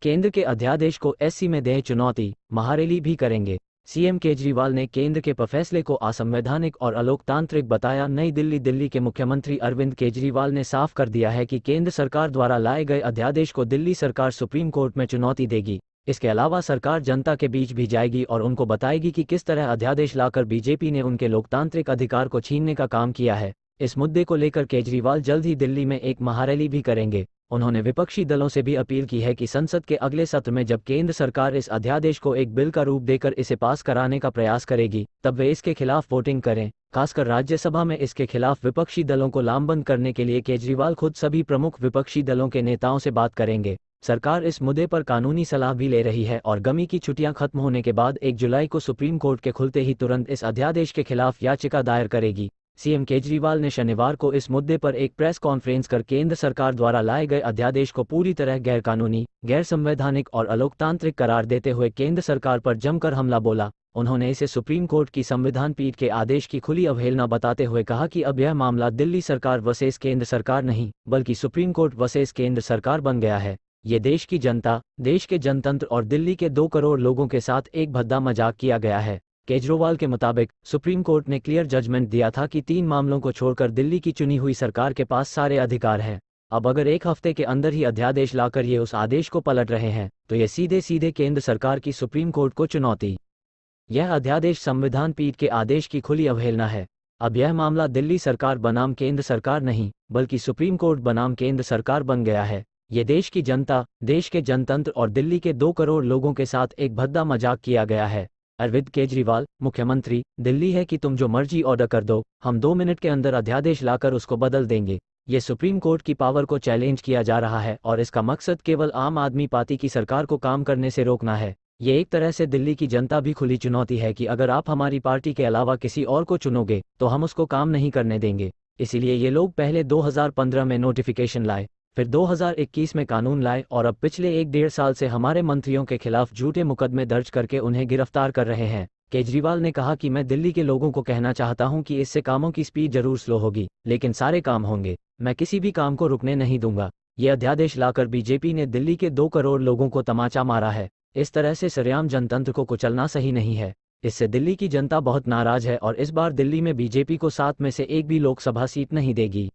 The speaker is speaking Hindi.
केंद्र के अध्यादेश को एससी में दें चुनौती, महारैली भी करेंगे। सीएम केजरीवाल ने केंद्र के फैसले को असंवैधानिक और अलोकतांत्रिक बताया। नई दिल्ली के मुख्यमंत्री अरविंद केजरीवाल ने साफ कर दिया है कि केंद्र सरकार द्वारा लाए गए अध्यादेश को दिल्ली सरकार सुप्रीम कोर्ट में चुनौती देगी। इसके अलावा सरकार जनता के बीच भी जाएगी और उनको बताएगी कि किस तरह अध्यादेश लाकर बीजेपी ने उनके लोकतांत्रिक अधिकार को छीनने का काम किया है। इस मुद्दे को लेकर केजरीवाल जल्द ही दिल्ली में एक महारैली भी करेंगे। उन्होंने विपक्षी दलों से भी अपील की है कि संसद के अगले सत्र में जब केंद्र सरकार इस अध्यादेश को एक बिल का रूप देकर इसे पास कराने का प्रयास करेगी, तब वे इसके खिलाफ वोटिंग करें। खासकर राज्यसभा में इसके खिलाफ विपक्षी दलों को लामबंद करने के लिए केजरीवाल खुद सभी प्रमुख विपक्षी दलों के नेताओं से बात करेंगे। सरकार इस मुद्दे पर कानूनी सलाह भी ले रही है और गर्मी की छुट्टियां खत्म होने के बाद 1 जुलाई को सुप्रीम कोर्ट के खुलते ही तुरंत इस अध्यादेश के खिलाफ याचिका दायर करेगी। सीएम केजरीवाल ने शनिवार को इस मुद्दे पर एक प्रेस कॉन्फ्रेंस कर केंद्र सरकार द्वारा लाए गए अध्यादेश को पूरी तरह गैरकानूनी, गैर संवैधानिक और अलोकतांत्रिक करार देते हुए केंद्र सरकार पर जमकर हमला बोला। उन्होंने इसे सुप्रीम कोर्ट की संविधान पीठ के आदेश की खुली अवहेलना बताते हुए कहा कि अब यह मामला दिल्ली सरकार वर्सेस केंद्र सरकार नहीं, बल्कि सुप्रीम कोर्ट वर्सेस केंद्र सरकार बन गया है। ये देश की जनता, देश के जनतंत्र और दिल्ली के 2 करोड़ लोगों के साथ एक भद्दा मजाक किया गया है। केजरीवाल के मुताबिक सुप्रीम कोर्ट ने क्लियर जजमेंट दिया था कि 3 मामलों को छोड़कर दिल्ली की चुनी हुई सरकार के पास सारे अधिकार हैं। अब अगर 1 हफ्ते के अंदर ही अध्यादेश लाकर ये उस आदेश को पलट रहे हैं, तो ये सीधे सीधे केंद्र सरकार की सुप्रीम कोर्ट को चुनौती। यह अध्यादेश संविधान पीठ के आदेश की खुली अवहेलना है। अब यह मामला दिल्ली सरकार बनाम केंद्र सरकार नहीं, बल्कि सुप्रीम कोर्ट बनाम केंद्र सरकार बन गया है। ये देश की जनता, देश के जनतंत्र और दिल्ली के 2 करोड़ लोगों के साथ एक भद्दा मजाक किया गया है। अरविंद केजरीवाल, मुख्यमंत्री, दिल्ली है कि तुम जो मर्जी ऑर्डर कर दो, हम 2 मिनट के अंदर अध्यादेश लाकर उसको बदल देंगे। ये सुप्रीम कोर्ट की पावर को चैलेंज किया जा रहा है और इसका मकसद केवल आम आदमी पार्टी की सरकार को काम करने से रोकना है। ये एक तरह से दिल्ली की जनता भी खुली चुनौती है कि अगर आप हमारी पार्टी के अलावा किसी और को चुनोगे, तो हम उसको काम नहीं करने देंगे। इसीलिए ये लोग पहले 2015 में नोटिफिकेशन लाए, फिर 2021 में कानून लाए और अब पिछले 1-1.5 साल से हमारे मंत्रियों के खिलाफ झूठे मुकदमे दर्ज करके उन्हें गिरफ्तार कर रहे हैं। केजरीवाल ने कहा कि मैं दिल्ली के लोगों को कहना चाहता हूं कि इससे कामों की स्पीड जरूर स्लो होगी, लेकिन सारे काम होंगे। मैं किसी भी काम को रुकने नहीं दूंगा। ये अध्यादेश लाकर बीजेपी ने दिल्ली के 2 करोड़ लोगों को तमाचा मारा है। इस तरह से सरेआम जनतंत्र को कुचलना सही नहीं है। इससे दिल्ली की जनता बहुत नाराज है और इस बार दिल्ली में बीजेपी को 7 में से 1 भी लोकसभा सीट नहीं देगी।